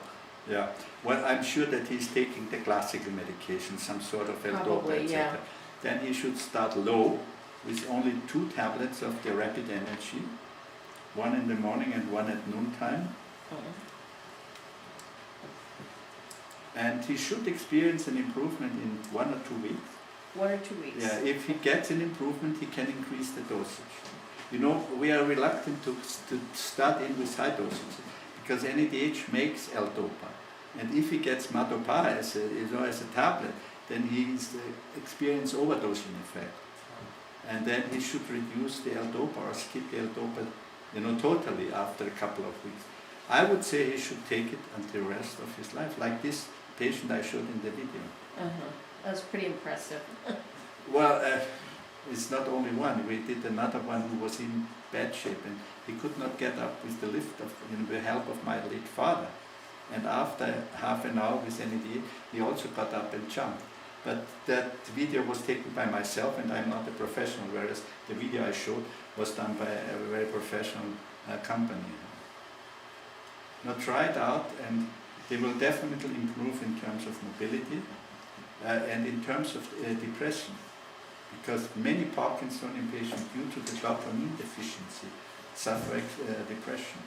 Yeah, well, I'm sure that he's taking the classical medication, some sort of L-dopa, etc. Then he should start low with only 2 tablets of the rapid energy, one in the morning and one at noontime. And he should experience an improvement in 1 or 2 weeks. 1 or 2 weeks. Yeah, if he gets an improvement, he can increase the dosage. We are reluctant to start in with high doses because NADH makes L-dopa. And if he gets Madopa as a tablet, then he's experience overdosing effect. And then he should reduce the L-dopa or skip the L-dopa, totally after a couple of weeks. I would say he should take it until the rest of his life, like this patient I showed in the video. That was pretty impressive. Well, it's not only one. We did another one who was in bad shape, and he could not get up with the lift of the help of my late father. And after half an hour with NAD, he also got up and jumped. But that video was taken by myself, and I'm not a professional, whereas the video I showed was done by a very professional company. Now try it out, and they will definitely improve in terms of mobility and in terms of depression. Because many Parkinsonian patients, due to the dopamine deficiency, suffer depression.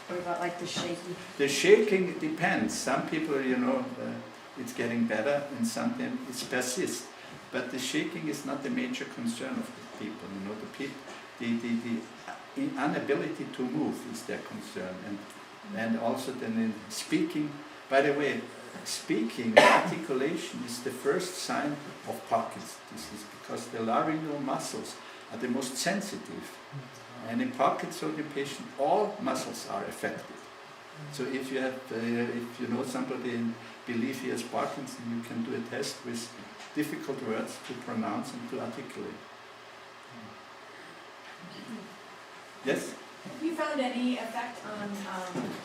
What about like the shaking? The shaking depends. Some people, it's getting better, and sometimes it persists. But the shaking is not the major concern of the people. The inability to move is their concern, and And also then in speaking, by the way, speaking, articulation is the first sign of Parkinson's disease because the laryngeal muscles are the most sensitive. And in Parkinson's patient, all muscles are affected. So if you have, if you know somebody and believe he has Parkinson's, you can do a test with difficult words to pronounce and to articulate. Yes? Have you found any effect on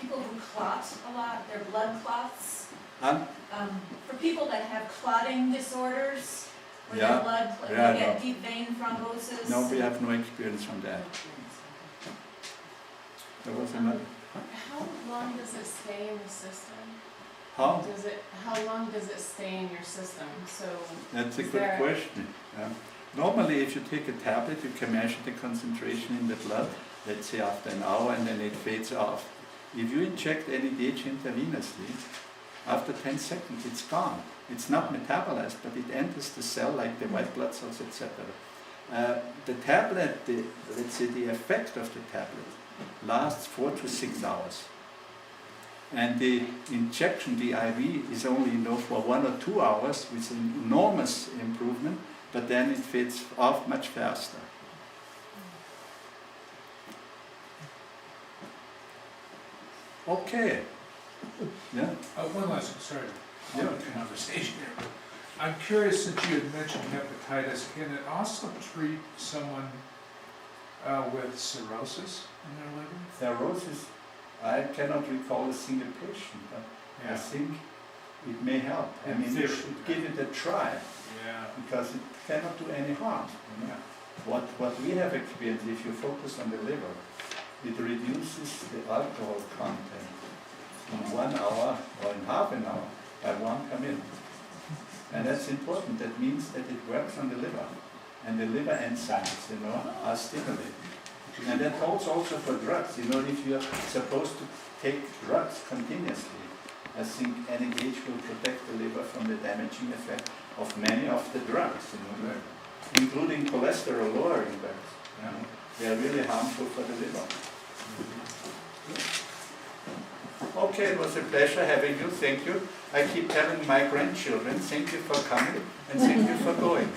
people who clot a lot, their blood clots? For people that have clotting disorders, where their blood, they get deep vein thrombosis? No, we have no experience on that. There was another. How long does it stay in the system? How? How long does it stay in your system? So that's a good question. Normally, if you take a tablet, you can measure the concentration in the blood, let's say after an hour, and then it fades off. If you inject NADH intravenously, after 10 seconds it's gone. It's not metabolized, but it enters the cell like the white blood cells, etc. The tablet, let's say the effect of the tablet, lasts 4 to 6 hours. And the injection, the IV, is only for 1 or 2 hours with an enormous improvement, but then it fades off much faster. Okay. Yeah. One last, sorry, Yeah. conversation here. I'm curious, since you had mentioned hepatitis, can it also treat someone with cirrhosis in their liver? Cirrhosis, I cannot recall a single patient, but I think it may help. I mean, you should give it a try, because it cannot do any harm. You know? What we have experienced, if you focus on the liver, it reduces the alcohol content in 1 hour or in half an hour by 1 per minute. And that's important. That means that it works on the liver. And the liver enzymes, are stimulated. And that holds also for drugs. If you are supposed to take drugs continuously, I think NADH will protect the liver from the damaging effect of many of the drugs, including cholesterol-lowering drugs. They are really harmful for the liver. Okay, it was a pleasure having you. Thank you. I keep telling my grandchildren, thank you for coming and thank you for going.